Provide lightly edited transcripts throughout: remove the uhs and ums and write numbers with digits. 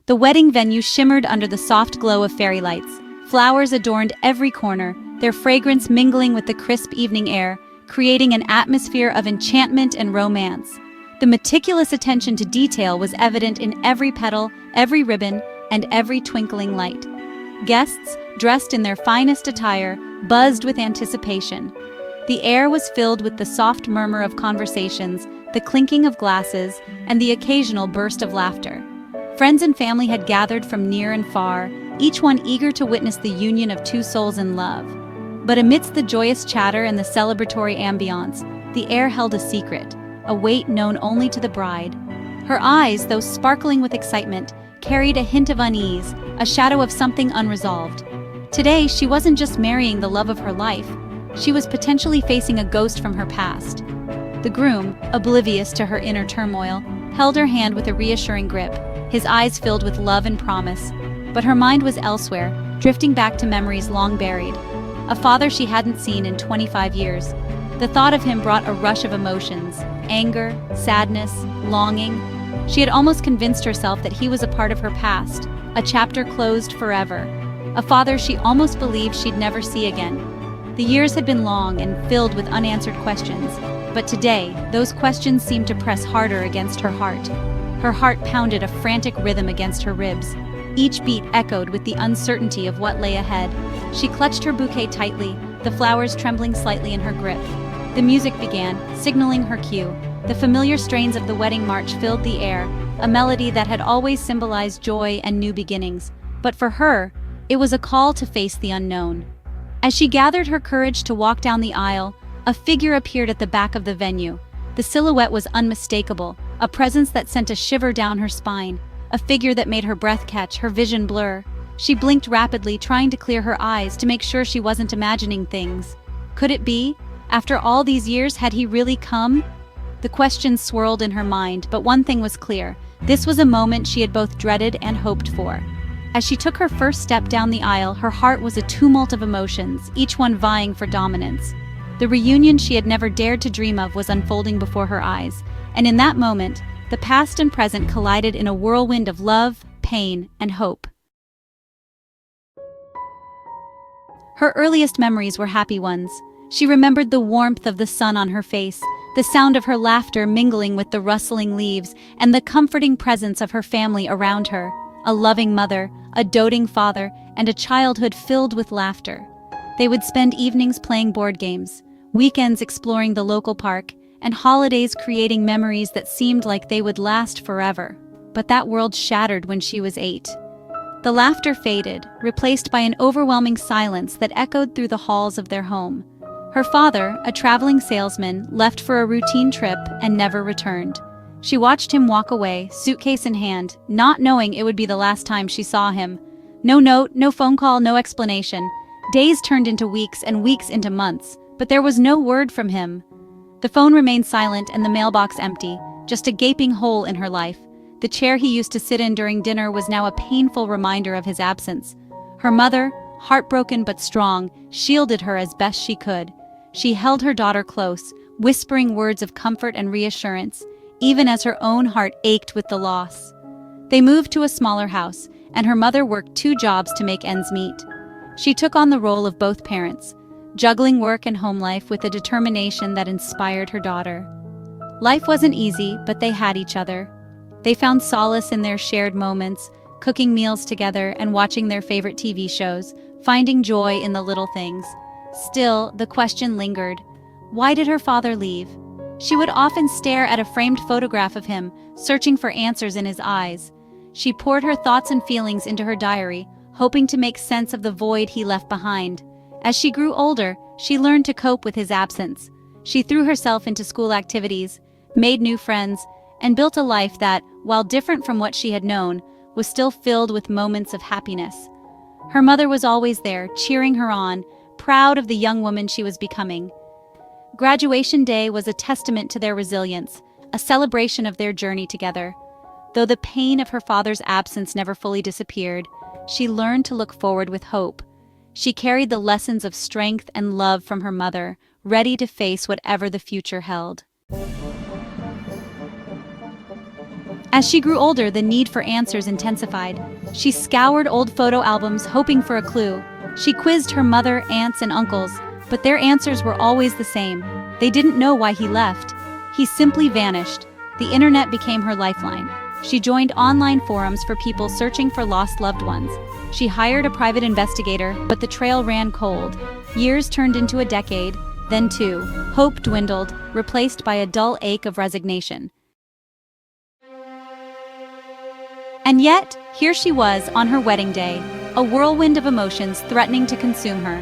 The wedding venue shimmered under the soft glow of fairy lights. Flowers adorned every corner, their fragrance mingling with the crisp evening air, creating an atmosphere of enchantment and romance. The meticulous attention to detail was evident in every petal, every ribbon, and every twinkling light. Guests, dressed in their finest attire, buzzed with anticipation. The air was filled with the soft murmur of conversations, the clinking of glasses, and the occasional burst of laughter. Friends and family had gathered from near and far, each one eager to witness the union of two souls in love. But amidst the joyous chatter and the celebratory ambiance, the air held a secret, a weight known only to the bride. Her eyes, though sparkling with excitement, carried a hint of unease, a shadow of something unresolved. Today, she wasn't just marrying the love of her life, she was potentially facing a ghost from her past. The groom, oblivious to her inner turmoil, held her hand with a reassuring grip, his eyes filled with love and promise. But her mind was elsewhere, drifting back to memories long buried. A father she hadn't seen in 25 years. The thought of him brought a rush of emotions, anger, sadness, longing. She had almost convinced herself that he was a part of her past, a chapter closed forever. A father she almost believed she'd never see again. The years had been long and filled with unanswered questions, but today, those questions seemed to press harder against her heart. Her heart pounded a frantic rhythm against her ribs. Each beat echoed with the uncertainty of what lay ahead. She clutched her bouquet tightly, the flowers trembling slightly in her grip. The music began, signaling her cue. The familiar strains of the wedding march filled the air, a melody that had always symbolized joy and new beginnings. But for her, it was a call to face the unknown. As she gathered her courage to walk down the aisle, a figure appeared at the back of the venue. The silhouette was unmistakable, a presence that sent a shiver down her spine, a figure that made her breath catch, her vision blur. She blinked rapidly, trying to clear her eyes to make sure she wasn't imagining things. Could it be? After all these years, had he really come? The questions swirled in her mind, but one thing was clear. This was a moment she had both dreaded and hoped for. As she took her first step down the aisle, her heart was a tumult of emotions, each one vying for dominance. The reunion she had never dared to dream of was unfolding before her eyes, and in that moment, the past and present collided in a whirlwind of love, pain, and hope. Her earliest memories were happy ones. She remembered the warmth of the sun on her face, the sound of her laughter mingling with the rustling leaves, and the comforting presence of her family around her. A loving mother, a doting father, and a childhood filled with laughter. They would spend evenings playing board games, weekends exploring the local park, and holidays creating memories that seemed like they would last forever. But that world shattered when she was 8. The laughter faded, replaced by an overwhelming silence that echoed through the halls of their home. Her father, a traveling salesman, left for a routine trip and never returned. She watched him walk away, suitcase in hand, not knowing it would be the last time she saw him. No note, no phone call, no explanation. Days turned into weeks and weeks into months, but there was no word from him. The phone remained silent and the mailbox empty, just a gaping hole in her life. The chair he used to sit in during dinner was now a painful reminder of his absence. Her mother, heartbroken but strong, shielded her as best she could. She held her daughter close, whispering words of comfort and reassurance, even as her own heart ached with the loss. They moved to a smaller house, and her mother worked 2 jobs to make ends meet. She took on the role of both parents, juggling work and home life with a determination that inspired her daughter. Life wasn't easy, but they had each other. They found solace in their shared moments, cooking meals together and watching their favorite TV shows, finding joy in the little things. Still, the question lingered. Why did her father leave? She would often stare at a framed photograph of him, searching for answers in his eyes. She poured her thoughts and feelings into her diary, hoping to make sense of the void he left behind. As she grew older, she learned to cope with his absence. She threw herself into school activities, made new friends, and built a life that, while different from what she had known, was still filled with moments of happiness. Her mother was always there, cheering her on, proud of the young woman she was becoming. Graduation day was a testament to their resilience, a celebration of their journey together. Though the pain of her father's absence never fully disappeared, she learned to look forward with hope. She carried the lessons of strength and love from her mother, ready to face whatever the future held. As she grew older, the need for answers intensified. She scoured old photo albums hoping for a clue. She quizzed her mother, aunts, and uncles, but their answers were always the same. They didn't know why he left. He simply vanished. The internet became her lifeline. She joined online forums for people searching for lost loved ones. She hired a private investigator, but the trail ran cold. Years turned into a decade, then two. Hope dwindled, replaced by a dull ache of resignation. And yet, here she was on her wedding day, a whirlwind of emotions threatening to consume her.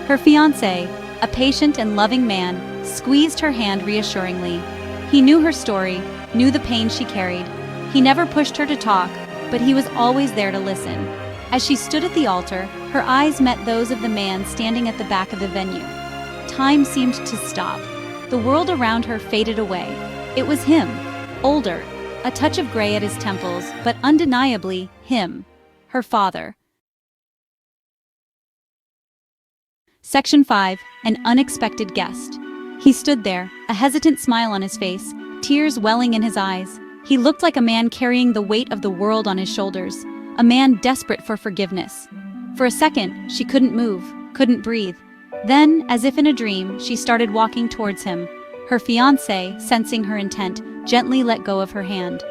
Her fiancé, a patient and loving man, squeezed her hand reassuringly. He knew her story, knew the pain she carried. He never pushed her to talk, but he was always there to listen. As she stood at the altar, her eyes met those of the man standing at the back of the venue. Time seemed to stop. The world around her faded away. It was him, older, a touch of gray at his temples, but undeniably him, her father. Section 5. An unexpected guest. He stood there, a hesitant smile on his face, tears welling in his eyes. He looked like a man carrying the weight of the world on his shoulders, a man desperate for forgiveness. For a second, she couldn't move, couldn't breathe. Then, as if in a dream, she started walking towards him. Her fiancé, sensing her intent, gently let go of her hand.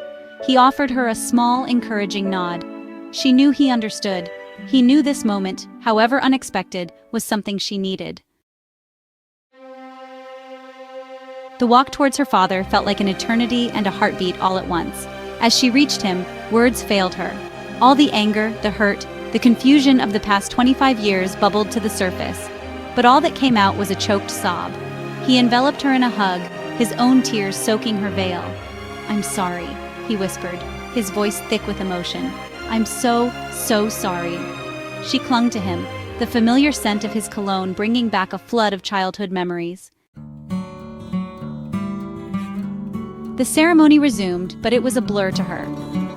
He offered her a small, encouraging nod. She knew he understood. He knew this moment, however unexpected, was something she needed. The walk towards her father felt like an eternity and a heartbeat all at once. As she reached him, words failed her. All the anger, the hurt, the confusion of the past 25 years bubbled to the surface. But all that came out was a choked sob. He enveloped her in a hug, his own tears soaking her veil. "I'm sorry," he whispered, his voice thick with emotion. "I'm so sorry." She clung to him, the familiar scent of his cologne bringing back a flood of childhood memories. The ceremony resumed, but it was a blur to her.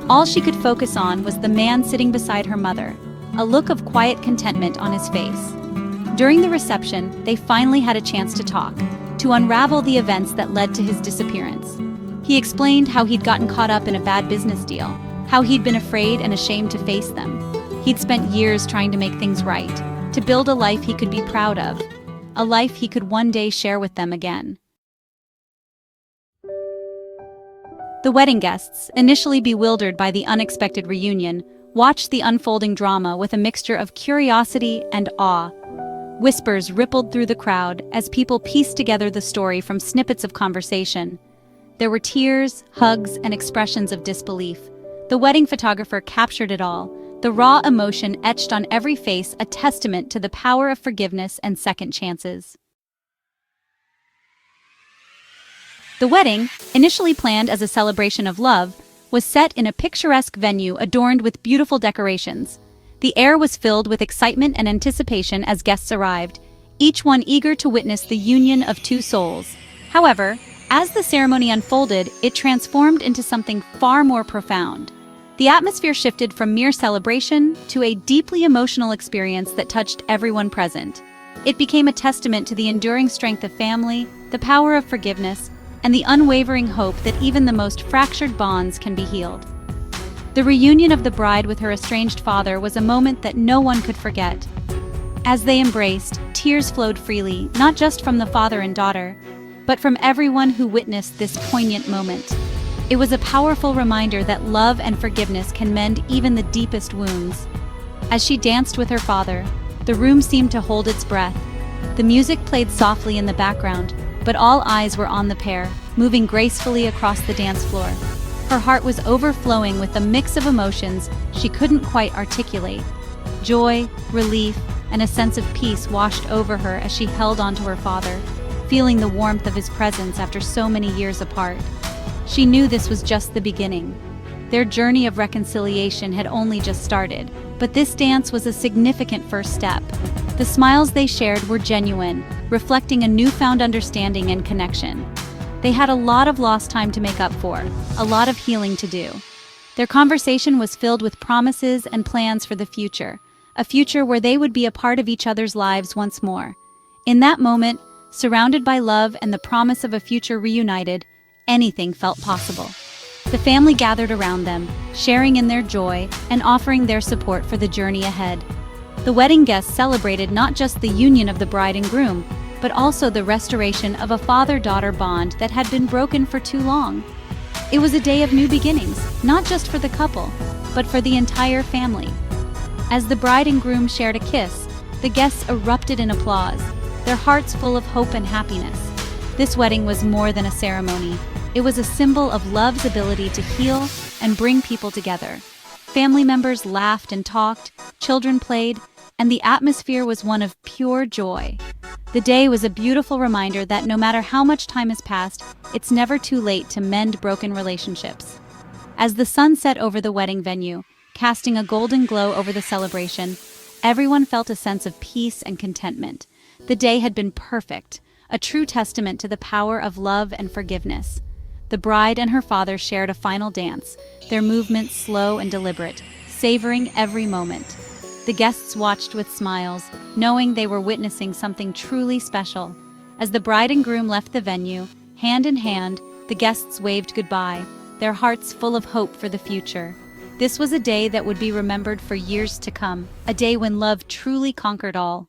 All she could focus on was the man sitting beside her mother, a look of quiet contentment on his face. During the reception, they finally had a chance to talk, to unravel the events that led to his disappearance. He explained how he'd gotten caught up in a bad business deal, how he'd been afraid and ashamed to face them. He'd spent years trying to make things right, to build a life he could be proud of, a life he could one day share with them again. The wedding guests, initially bewildered by the unexpected reunion, watched the unfolding drama with a mixture of curiosity and awe. Whispers rippled through the crowd as people pieced together the story from snippets of conversation. There were tears, hugs, and expressions of disbelief. The wedding photographer captured it all, the raw emotion etched on every face, a testament to the power of forgiveness and second chances. The wedding, initially planned as a celebration of love, was set in a picturesque venue adorned with beautiful decorations. The air was filled with excitement and anticipation as guests arrived, each one eager to witness the union of two souls. However, as the ceremony unfolded, it transformed into something far more profound. The atmosphere shifted from mere celebration to a deeply emotional experience that touched everyone present. It became a testament to the enduring strength of family, the power of forgiveness, and the unwavering hope that even the most fractured bonds can be healed. The reunion of the bride with her estranged father was a moment that no one could forget. As they embraced, tears flowed freely, not just from the father and daughter, but from everyone who witnessed this poignant moment. It was a powerful reminder that love and forgiveness can mend even the deepest wounds. As she danced with her father, the room seemed to hold its breath. The music played softly in the background, but all eyes were on the pair, moving gracefully across the dance floor. Her heart was overflowing with a mix of emotions she couldn't quite articulate. Joy, relief, and a sense of peace washed over her as she held onto her father, feeling the warmth of his presence after so many years apart. She knew this was just the beginning. Their journey of reconciliation had only just started, but this dance was a significant first step. The smiles they shared were genuine, reflecting a newfound understanding and connection. They had a lot of lost time to make up for, a lot of healing to do. Their conversation was filled with promises and plans for the future, a future where they would be a part of each other's lives once more. In that moment, surrounded by love and the promise of a future reunited, anything felt possible. The family gathered around them, sharing in their joy and offering their support for the journey ahead. The wedding guests celebrated not just the union of the bride and groom, but also the restoration of a father-daughter bond that had been broken for too long. It was a day of new beginnings, not just for the couple, but for the entire family. As the bride and groom shared a kiss, the guests erupted in applause, their hearts full of hope and happiness. This wedding was more than a ceremony. It was a symbol of love's ability to heal and bring people together. Family members laughed and talked, children played, and the atmosphere was one of pure joy. The day was a beautiful reminder that no matter how much time has passed, it's never too late to mend broken relationships. As the sun set over the wedding venue, casting a golden glow over the celebration, everyone felt a sense of peace and contentment. The day had been perfect, a true testament to the power of love and forgiveness. The bride and her father shared a final dance, their movements slow and deliberate, savoring every moment. The guests watched with smiles, knowing they were witnessing something truly special. As the bride and groom left the venue, hand in hand, the guests waved goodbye, their hearts full of hope for the future. This was a day that would be remembered for years to come, a day when love truly conquered all.